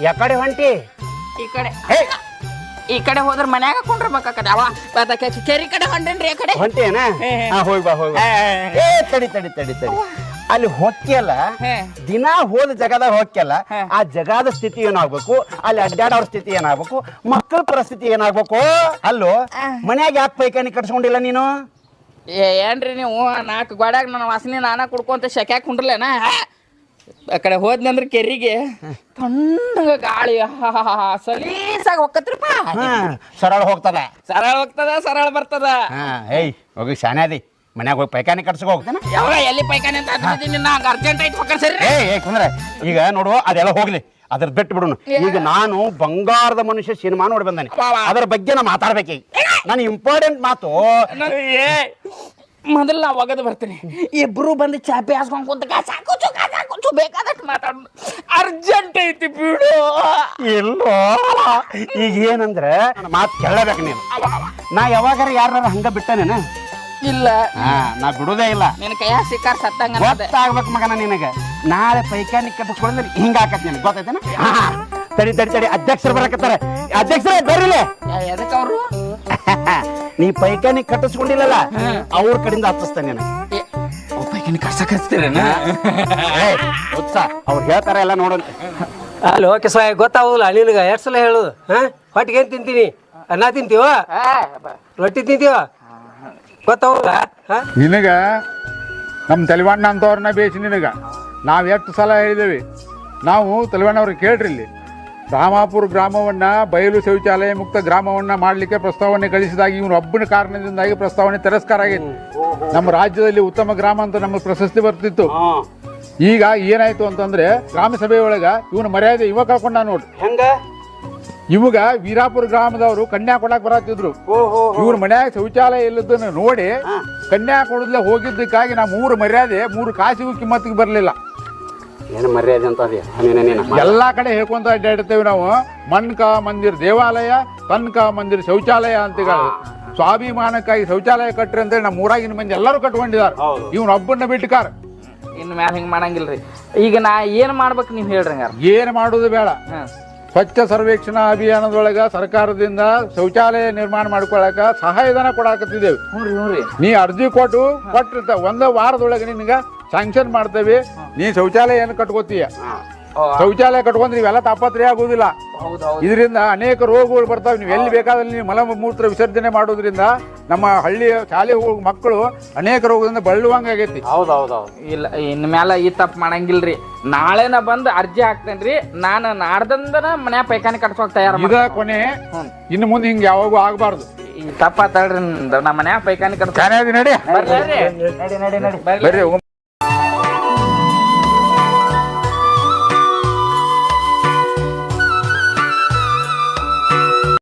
ಯಾಕಡೆ ಹೊಂಟಿ ಈ ಕಡೆ ಹೋದ್ರ ಮನ್ಯಾಗ ಕುಂಡ್ರಬೇಕಾಕದ ಅವ ಕೆರಿ ಕಡೆ ಹೊಂಟೇನ್ರಿ ಆ ಕಡೆ ಹೊಂಟೇನ ಹೋಗಿ ಬಾ ಹೋಗಿ ಏ ತಡಿ ತಡಿ ತಡಿ ತಡಿ ಅಲ್ಲಿ ಹೊಕ್ಕಿಯಲ್ಲ ದಿನಾ ಹೋದ ಜಗದಾಗ ಹೊಕ್ಕಿಯಲ್ಲ ಆ ಜಗದ ಸ್ಥಿತಿ ಏನಾಗ್ಬೇಕು ಅಲ್ಲಿ ಅಡ್ಡಾಡೋರ್ ಸ್ಥಿತಿ ಏನಾಗ್ಬೇಕು ಮಕ್ಕಳ ಪರಿಸ್ಥಿತಿ ಏನಾಗ್ಬೇಕು ಅಲ್ಲೋ ಮನ್ಯಾಗ ಯಾಕೆ ಪೈಖಾನಿ ಕಟ್ಸ್ಕೊಂಡಿಲ್ಲ ನೀನು ಏನ್ರಿ ನೀವು 4 ಗೋಡ್ಯಾಗ ನನ್ನ ವಾಸನೆ ನಾನ ಕುಡ್ಕೊಂತ ಶಕ್ಯಾಕ ಕುಂಡ್ರಲೇನ ಆ ಕಡೆ ಹೋದ್ನಂದ್ರ ಕೆರಿಗೆ ತಣ್ಣಗ ಗಾಳಿ ಸಲೀಸಾಗಿ ಹೋಗತ್ರಿಪ್ಪ ಸರಳ ಹೋಗ್ತದ ಸರಳ ಬರ್ತದ ಏಯ್ ಹೋಗಿ ಶಾನ್ಯಾದಿ ಮನ್ಯಾಗ ಹೋಗಿ ಪೈಖಾನಿ ಕಟ್ಸ್ಕೊ ಹೋಗ್ತಾನ ಯಾವ ಎಲ್ಲಿ ಪೈಖಾನೆ ಅಂತ ಅಂತಿದ್ದೀನಿ ನಂಗೆ ಅರ್ಜೆಂಟ್ ಐತಿ ಪಕ್ಕ ಸರಿ ಏ ಕುಂದ್ರೆ ಈಗ ನೋಡು ಅದೆಲ್ಲ ಹೋಗ್ಲಿ ಅದ್ರ ಬಿಟ್ಟು ಬಿಡುನು ಈಗ ನಾನು ಬಂಗಾರದ ಮನುಷ್ಯ ಸಿನಿಮಾ ನೋಡಿ ಬಂದಾನೆ ಅದ್ರ ಬಗ್ಗೆ ನಾ ಮಾತಾಡ್ಬೇಕು ನಾನು ಇಂಪಾರ್ಟೆಂಟ್ ಮಾತು ಮೊದಲು ನಾ ಒಗದು ಬರ್ತೀನಿ ಇಬ್ರು ಬಂದು ಚಾಪೆ ಹಾಸ್ಕೊಂಡ್ ಕುಂತ ಸಾಕು ಬೇಕಾದಷ್ಟು ಮಾತಾಡ ಅರ್ಜೆಂಟ್ ಐತಿ ಬಿಡು ಇಲ್ಲೋ ಈಗ ಏನಂದ್ರೆ ನನ್ನ ಮಾತು ಕೇಳಬೇಕು ನೀನು ನಾ ಯಾವಾಗಾರ ಯಾರ ಹಂಗ ಬಿಟ್ಟನೇನ ಇಲ್ಲ ನಾ ಬಿಡುದೇ ಇಲ್ಲ ನಿನ್ ಕೈಯ ಸಿಕ್ಕಾರ್ ಸತ್ತಂಗ ಗೊತ್ತಾಗ್ಬೇಕು ಮಗನ ನಿನಗೆ ನಾಳೆ ಪೈಖಾನಿ ಕಟ್ಟಿಸ್ಕೊಂಡ್ರೆ ಹಿಂಗ ಆಕತ್ ನಿನಗೆ ಗೊತ್ತೈತೇನ ತಡಿ ತಡಿ ತಡಿ ಅಧ್ಯಕ್ಷರು ಬರಕತ್ತಾರೆ ಅಧ್ಯಕ್ಷರೇ ಬರ್ರಿಲೆ ಎದಕ್ಕೆ ಅವರು ನೀ ಪೈಖಾನಿ ಕಟ್ಟಿಸ್ಕೊಂಡಿಲ್ಲಲ್ಲ ಅವ್ರ ಕಡೆಯಿಂದ ಹತ್ತಿಸ್ತಾನೆ ನನಗೆ ಪೈಖಾನಿ ಕಟ್ಸಕರ್ಸ್ತೀರೇನ ಗೊತ್ತಾ ಅವ್ರು ಹೇಳ್ತಾರ ಎಲ್ಲ ನೋಡೋಣ ಅಲ್ಲಿ ಓಕೆ ಸಾಯ್ ಗೊತ್ತಾಗೋದಿಲ್ಲ ನಿನಗೆ ಎಷ್ಟು ಸಲ ಹೇಳೋದು ಹೊಟ್ಟಿಗೆ ಏನು ತಿಂತೀನಿ ಅನ್ನ ತಿಂತೀವ ರೊಟ್ಟಿ ತಿಂತೀವ ಗೊತ್ತಾಗೋಲ್ಲ ನಿನಗ ನಮ್ಮ ತಲಿವಣ್ಣ ಅಂತವ್ರನ್ನ ಬೇಸಿ ನಿನಗ ನಾವು ಎಷ್ಟು ಸಲ ಹೇಳಿದೇವಿ ನಾವು ತಲಿವಣ್ಣವ್ರಿಗೆ ಕೇಳ್ರಿ ಇಲ್ಲಿ ರಾಮಾಪುರ ಗ್ರಾಮವನ್ನ ಬಯಲು ಶೌಚಾಲಯ ಮುಕ್ತ ಗ್ರಾಮವನ್ನ ಮಾಡಲಿಕ್ಕೆ ಪ್ರಸ್ತಾವನೆ ಕಳಿಸಿದಾಗ ಇವನು ಒಬ್ಬನ ಕಾರಣದಿಂದಾಗಿ ಪ್ರಸ್ತಾವನೆ ತಿರಸ್ಕಾರ ಆಗೈತಿ ನಮ್ಮ ರಾಜ್ಯದಲ್ಲಿ ಉತ್ತಮ ಗ್ರಾಮ ಅಂತ ನಮಗೆ ಪ್ರಶಸ್ತಿ ಬರ್ತಿತ್ತು ಈಗ ಏನಾಯ್ತು ಅಂತಂದ್ರೆ ಗ್ರಾಮ ಸಭೆ ಒಳಗ ಇವನ ಮರ್ಯಾದೆ ಇವ ಕಳ್ಕೊಂಡ ನೋಡ್ರಿ ಹೆಂಗ ಇವಾಗ ವೀರಾಪುರ ಗ್ರಾಮದವರು ಕನ್ಯಾ ಕೊಡಾಕ್ ಬರತ್ತಿದ್ರು ಇವ್ರ ಮನ್ಯಾಗ ಶೌಚಾಲಯ ಇಲ್ಲದನ್ನ ನೋಡಿ ಕನ್ಯಾ ಕೊಡದ್ಲೆ ಹೋಗಿದ್ದಕ್ಕಾಗಿ ನಾವು 3 ಮರ್ಯಾದೆ 3 ಕಾಸಿಗೂ ಕಿಮ್ಮತ್ತಿಗೆ ಬರಲಿಲ್ಲ. ಏನು ಮರ್ಯಾದೆ ಅಂತ ಎಲ್ಲಾ ಕಡೆ ಹೇಳ್ಕೊಂತ ಅಡ್ಡಾಡ್ತೇವೆ ನಾವು. ಮನ್ಕ ಮಂದಿರ್ ದೇವಾಲಯ, ಕನ್ಕ ಮಂದಿರ್ ಶೌಚಾಲಯ ಅಂತ ಸ್ವಾಭಿಮಾನಕ್ಕಾಗಿ ಶೌಚಾಲಯ ಕಟ್ರಿ ಅಂತೇಳಿ ನಮ್ಮ ಊರಾಗಿನ ಮಂದಿ ಎಲ್ಲರೂ ಕಟ್ಕೊಂಡಿದ್ದಾರೆ. ಇವ್ನೊಬ್ಬನ ಬಿಟ್ಟಕಾರ ಇನ್ನು ಮ್ಯಾಲ ಹಿಂಗೆ ಮಾಡಂಗಿಲ್ರಿ. ಈಗ ನಾ ಏನ್ ಮಾಡ್ಬೇಕು ನೀವು ಹೇಳ್ರಿ. ಏನ್ ಮಾಡುದು ಬೇಡ, ಸ್ವಚ್ಛ ಸರ್ವೇಕ್ಷಣಾ ಅಭಿಯಾನದೊಳಗ ಸರ್ಕಾರದಿಂದ ಶೌಚಾಲಯ ನಿರ್ಮಾಣ ಮಾಡ್ಕೊಳಕ ಸಹಾಯಧನ ಕೊಡಾಕತ್ತಿದ್ದೇವೆ. ನೀ ಅರ್ಜಿ ಕೊಟ್ಟಿರ್ತ 1 ವಾರದೊಳಗೆ ನಿನ್ಗ ಸ್ಯಾಂಕ್ಷನ್ ಮಾಡ್ತೇವೆ. ನೀ ಶೌಚಾಲಯ ಏನು ಕಟ್ಕೋತೀಯ. ಶೌಚಾಲಯ ಕಟ್ಕೊಂಡ್ರೆ ಇವೆಲ್ಲ ತಾಪತ್ರೆ ಆಗುದಿಲ್ಲ. ಇದರಿಂದ ಅನೇಕ ರೋಗಗಳು ಬರ್ತಾವೆ. ನೀವು ಎಲ್ಲಿ ಬೇಕಾದಲ್ಲಿ ನೀವು ಮಲಮೂತ್ರ ವಿಸರ್ಜನೆ ಮಾಡೋದ್ರಿಂದ ನಮ್ಮ ಹಳ್ಳಿಯ ಶಾಲೆ ಮಕ್ಕಳು ಅನೇಕ ರೋಗದಿಂದ ಬಳಲುವಂಗ ಆಗೈತಿ. ಇಲ್ಲ ಇನ್ ಮ್ಯಾಲ ಈ ತಪ್ಪು ಮಾಡಂಗಿಲ್ರಿ. ನಾಳೆನ ಬಂದು ಅರ್ಜಿ ಹಾಕ್ತೇನ್ರಿ. ನಾನು ನಾಡ್ದಂದನ ಮನ್ಯಾಗ ಪೈಖಾನಿ ಕಟ್ಸೋಕ್ ತಯಾರ. ಇದ ಕೊನೆ, ಇನ್ನು ಮುಂದೆ ಹಿಂಗ ಯಾವಾಗೂ ಆಗ್ಬಾರ್ದು. ಈ ತಪ್ಪಾತಳ್ರಿ. ನಮ್ಮ ಮನ್ಯಾಗ ಪೈಖಾನಿ ಕಟ್ಸ ನಡಿ ಬರ್ರಿ. ಬರ್ರಿ.